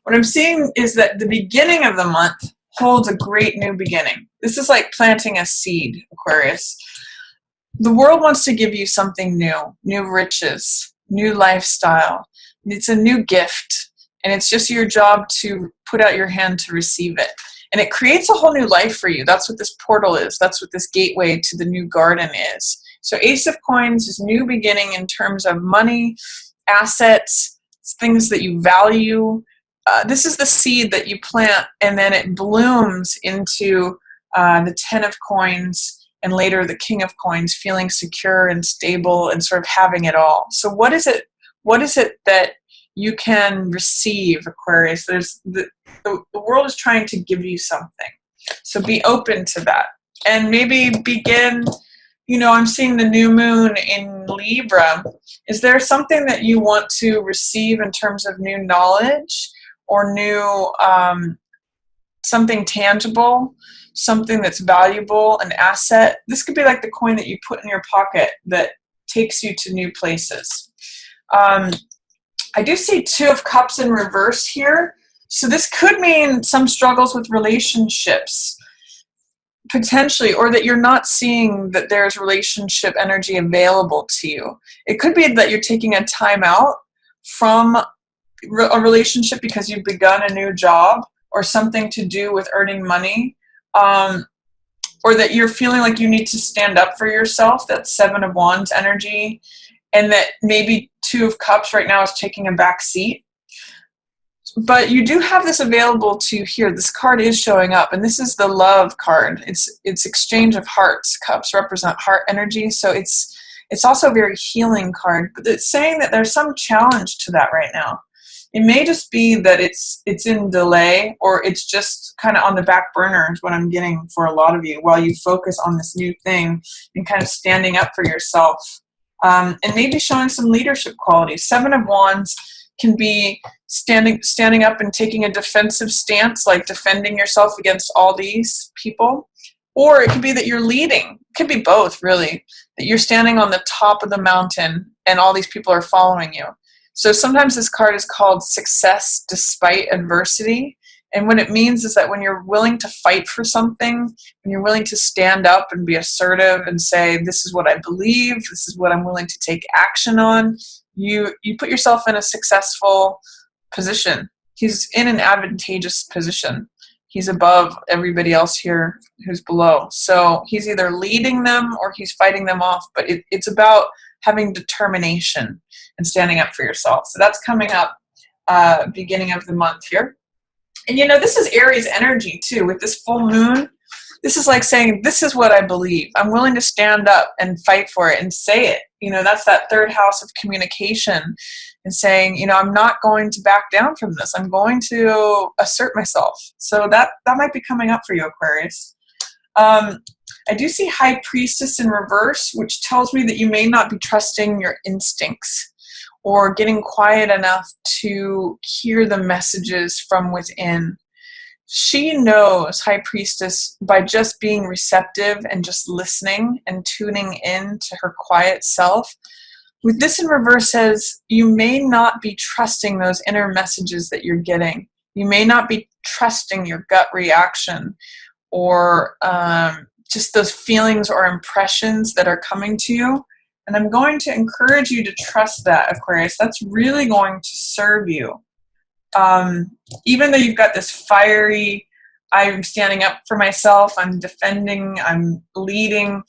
What I'm seeing is that the beginning of the month holds a great new beginning. This is like planting a seed, Aquarius. The world wants to give you something new, new riches, new lifestyle. It's a new gift, and it's just your job to put out your hand to receive it. And it creates a whole new life for you. That's what this portal is. That's what this gateway to the new garden is. So Ace of Coins is new beginning in terms of money, assets, things that you value. This is the seed that you plant, and then it blooms into the 10 of Coins, and later the King of Coins, feeling secure and stable and sort of having it all. So what is it that you can receive, Aquarius? The world is trying to give you something. So be open to that. And maybe begin, I'm seeing the new moon in Libra. Is there something that you want to receive in terms of new knowledge or new something tangible, something that's valuable, an asset? This could be like the coin that you put in your pocket that takes you to new places. I do see 2 of Cups in reverse here. So this could mean some struggles with relationships, potentially, or that you're not seeing that there's relationship energy available to you. It could be that you're taking a time out from a relationship because you've begun a new job or something to do with earning money, or that you're feeling like you need to stand up for yourself. That's 7 of Wands energy, and that maybe 2 of Cups right now is taking a back seat. But you do have this available to you here. This card is showing up, and this is the love card. It's exchange of hearts. Cups represent heart energy, so it's also a very healing card. But it's saying that there's some challenge to that right now. It may just be that it's in delay, or it's just kind of on the back burner is what I'm getting for a lot of you, while you focus on this new thing and kind of standing up for yourself. And maybe showing some leadership qualities. 7 of Wands can be standing up and taking a defensive stance, like defending yourself against all these people. Or it could be that you're leading. It could be both, really. That you're standing on the top of the mountain and all these people are following you. So sometimes this card is called success despite adversity. And what it means is that when you're willing to fight for something, when you're willing to stand up and be assertive and say, this is what I believe, this is what I'm willing to take action on, you put yourself in a successful position. He's in an advantageous position. He's above everybody else here who's below. So he's either leading them or he's fighting them off, but it's about having determination and standing up for yourself. So that's coming up beginning of the month here. And this is Aries energy too. With this full moon, this is like saying, this is what I believe. I'm willing to stand up and fight for it and say it. That's that 3rd house of communication and saying, I'm not going to back down from this. I'm going to assert myself. So that might be coming up for you, Aquarius. I do see High Priestess in reverse, which tells me that you may not be trusting your instincts or getting quiet enough to hear the messages from within. She knows, High Priestess, by just being receptive and just listening and tuning in to her quiet self. With this in reverse says you may not be trusting those inner messages that you're getting. You may not be trusting your gut reaction or just those feelings or impressions that are coming to you. And I'm going to encourage you to trust that, Aquarius. That's really going to serve you. Even though you've got this fiery, I'm standing up for myself, I'm defending, I'm leading,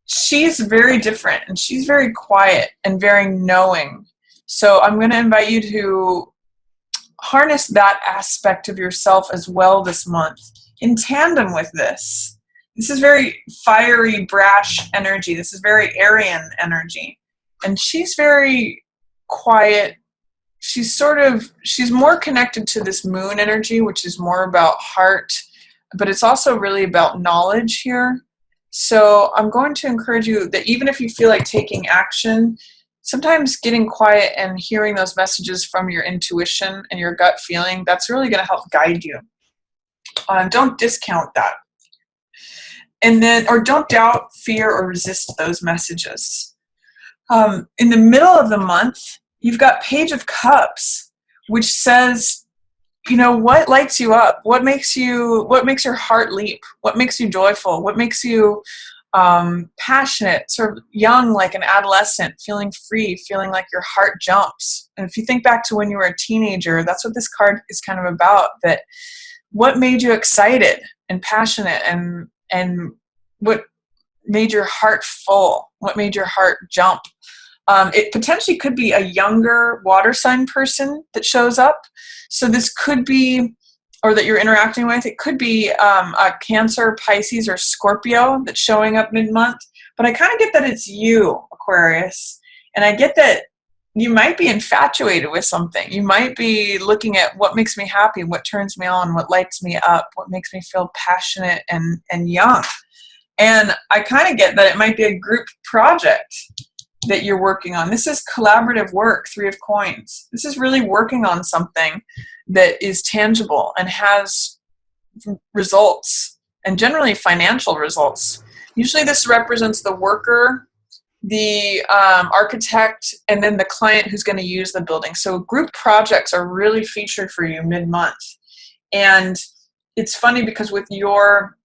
she's very different and she's very quiet and very knowing. So I'm going to invite you to harness that aspect of yourself as well this month in tandem with this. This is very fiery, brash energy. This is very Aryan energy. And she's very quiet. She's more connected to this moon energy, which is more about heart, but it's also really about knowledge here. So I'm going to encourage you that even if you feel like taking action, sometimes getting quiet and hearing those messages from your intuition and your gut feeling, that's really going to help guide you. Don't discount that. Or don't doubt, fear, or resist those messages. In the middle of the month, you've got Page of Cups, which says, what lights you up? What makes your heart leap? What makes you joyful? What makes you passionate, sort of young, like an adolescent, feeling free, feeling like your heart jumps? And if you think back to when you were a teenager, that's what this card is kind of about. That what made you excited and passionate, and what made your heart full? What made your heart jump? It potentially could be a younger water sign person that shows up. So this could be, or that you're interacting with, it could be a Cancer, Pisces, or Scorpio that's showing up mid-month. But I kind of get that it's you, Aquarius. And I get that you might be infatuated with something. You might be looking at what makes me happy, what turns me on, what lights me up, what makes me feel passionate and young. And I kind of get that it might be a group project that you're working on. This is collaborative work, 3 of Coins. This is really working on something that is tangible and has results, and generally financial results. Usually this represents the worker, the architect, and then the client who's going to use the building. So group projects are really featured for you mid-month. And it's funny because with your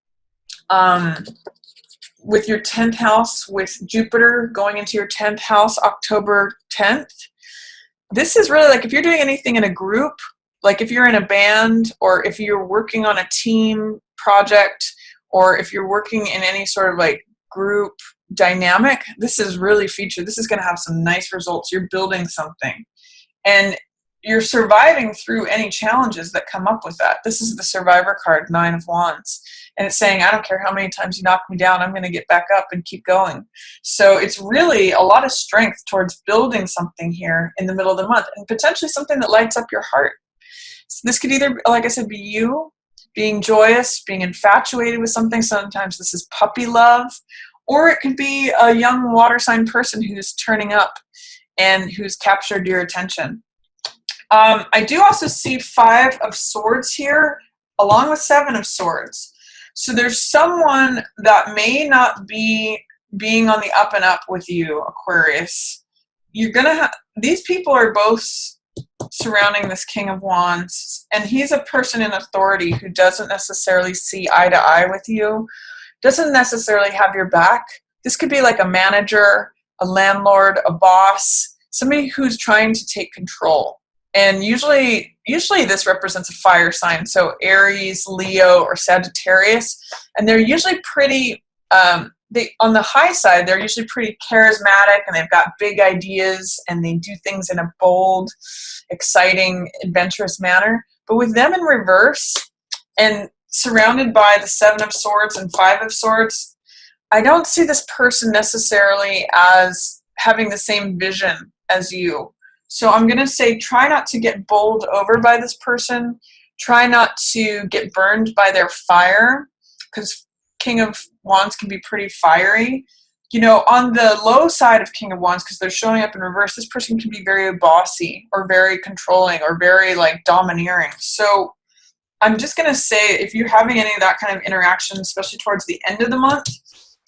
10th house, with Jupiter going into your 10th house October 10th, this is really like if you're doing anything in a group, like if you're in a band, or if you're working on a team project, or if you're working in any sort of like group dynamic, this is really featured. This is going to have some nice results. You're building something, and you're surviving through any challenges that come up with that. This is the Survivor card, 9 of Wands. And it's saying, I don't care how many times you knock me down, I'm going to get back up and keep going. So it's really a lot of strength towards building something here in the middle of the month, and potentially something that lights up your heart. So this could either, like I said, be you being joyous, being infatuated with something. Sometimes this is puppy love, or it could be a young water sign person who's turning up and who's captured your attention. I do also see 5 of Swords here, along with 7 of Swords. So there's someone that may not be being on the up and up with you, Aquarius. You're going to have, these people are both surrounding this King of Wands, and he's a person in authority who doesn't necessarily see eye to eye with you, doesn't necessarily have your back. This could be like a manager, a landlord, a boss, somebody who's trying to take control. And usually this represents a fire sign, so Aries, Leo, or Sagittarius. And they're usually pretty, on the high side, they're usually pretty charismatic, and they've got big ideas, and they do things in a bold, exciting, adventurous manner. But with them in reverse, and surrounded by the 7 of Swords and 5 of Swords, I don't see this person necessarily as having the same vision as you. So I'm going to say try not to get bowled over by this person. Try not to get burned by their fire, because King of Wands can be pretty fiery. On the low side of King of Wands, because they're showing up in reverse, this person can be very bossy or very controlling or very like domineering. So I'm just going to say, if you're having any of that kind of interaction, especially towards the end of the month,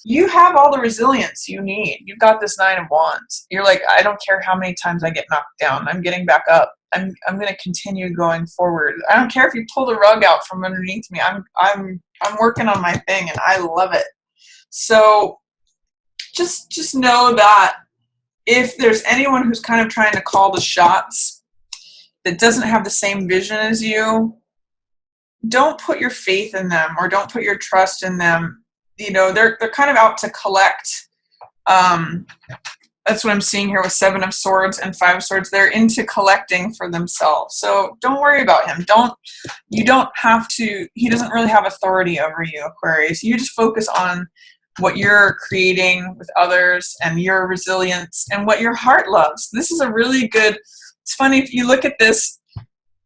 you have all the resilience you need. You've got this 9 of Wands. You're like, I don't care how many times I get knocked down. I'm getting back up. I'm going to continue going forward. I don't care if you pull the rug out from underneath me. I'm working on my thing, and I love it. So just know that if there's anyone who's kind of trying to call the shots that doesn't have the same vision as you, don't put your faith in them, or don't put your trust in them. They're kind of out to collect. That's what I'm seeing here with 7 of Swords and 5 of Swords. They're into collecting for themselves. So don't worry about him. You don't have to, he doesn't really have authority over you, Aquarius. You just focus on what you're creating with others and your resilience and what your heart loves. This is a really good, it's funny, if you look at this,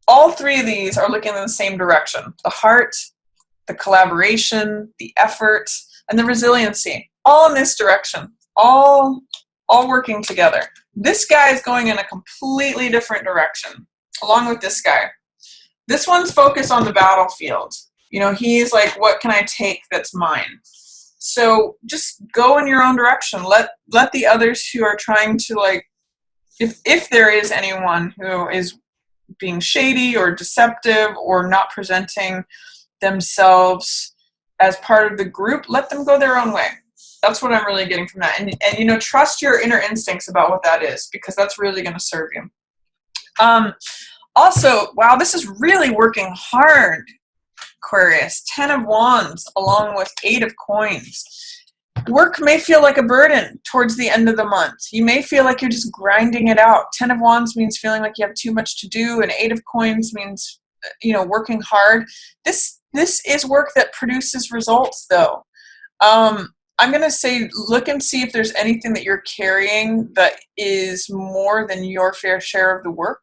all 3 of these are looking in the same direction. The heart, the collaboration, the effort, and the resiliency, all in this direction, all working together. This guy is going in a completely different direction, along with this guy. This one's focused on the battlefield. He's like, what can I take that's mine? So just go in your own direction. Let the others who are trying to, like, if there is anyone who is being shady or deceptive or not presenting themselves as part of the group, let them go their own way. That's what I'm really getting from that. And trust your inner instincts about what that is, because that's really going to serve you. Also, wow, this is really working hard, Aquarius. 10 of Wands along with 8 of Coins. Work may feel like a burden towards the end of the month. You may feel like you're just grinding it out. 10 of Wands means feeling like you have too much to do, and 8 of Coins means, working hard. This is work that produces results, though. I'm going to say look and see if there's anything that you're carrying that is more than your fair share of the work,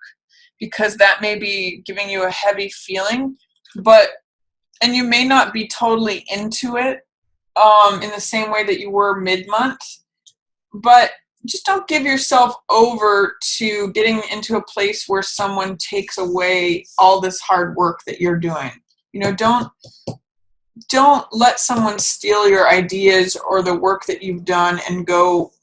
because that may be giving you a heavy feeling, and you may not be totally into it in the same way that you were mid-month, but just don't give yourself over to getting into a place where someone takes away all this hard work that you're doing. Don't let someone steal your ideas or the work that you've done and go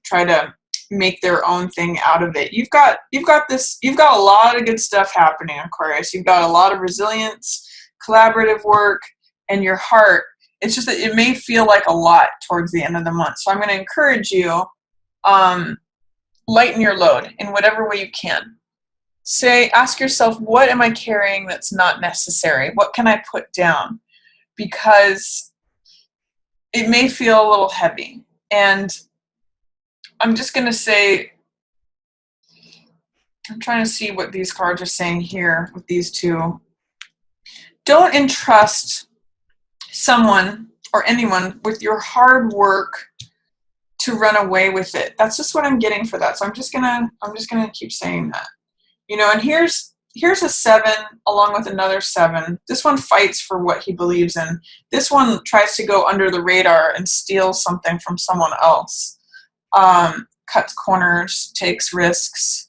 try to make their own thing out of it. You've got a lot of good stuff happening, Aquarius. You've got a lot of resilience, collaborative work, and your heart. It's just that it may feel like a lot towards the end of the month. So I'm going to encourage you, lighten your load in whatever way you can. Ask yourself, what am I carrying that's not necessary? What can I put down? Because it may feel a little heavy. And I'm just going to say, I'm trying to see what these cards are saying here with these two. Don't entrust someone or anyone with your hard work to run away with it. That's just what I'm getting for that. So I'm just gonna keep saying that. And here's a 7 along with another 7. This one fights for what he believes in. This one tries to go under the radar and steal something from someone else. Cuts corners, takes risks.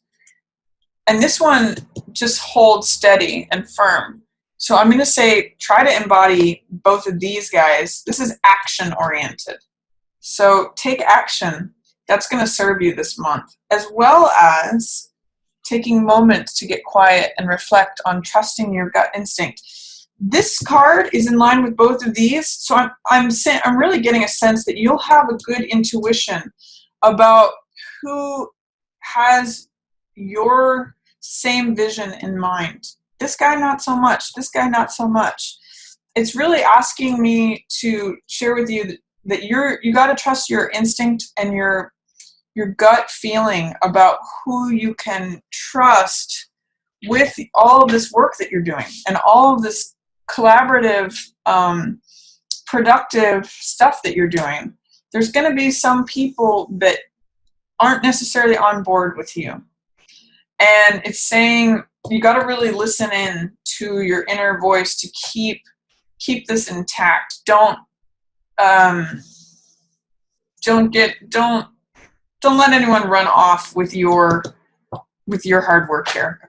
And this one just holds steady and firm. So I'm going to say, try to embody both of these guys. This is action oriented. So take action. That's going to serve you this month, as well as taking moments to get quiet and reflect on trusting your gut instinct. This card is in line with both of these. So I'm really getting a sense that you'll have a good intuition about who has your same vision in mind. This guy, not so much. This guy, not so much. It's really asking me to share with you that you got to trust your instinct and your gut feeling about who you can trust with all of this work that you're doing and all of this collaborative, productive stuff that you're doing. There's going to be some people that aren't necessarily on board with you. And it's saying you got to really listen in to your inner voice to keep this intact. Don't let anyone run off with your hard work here.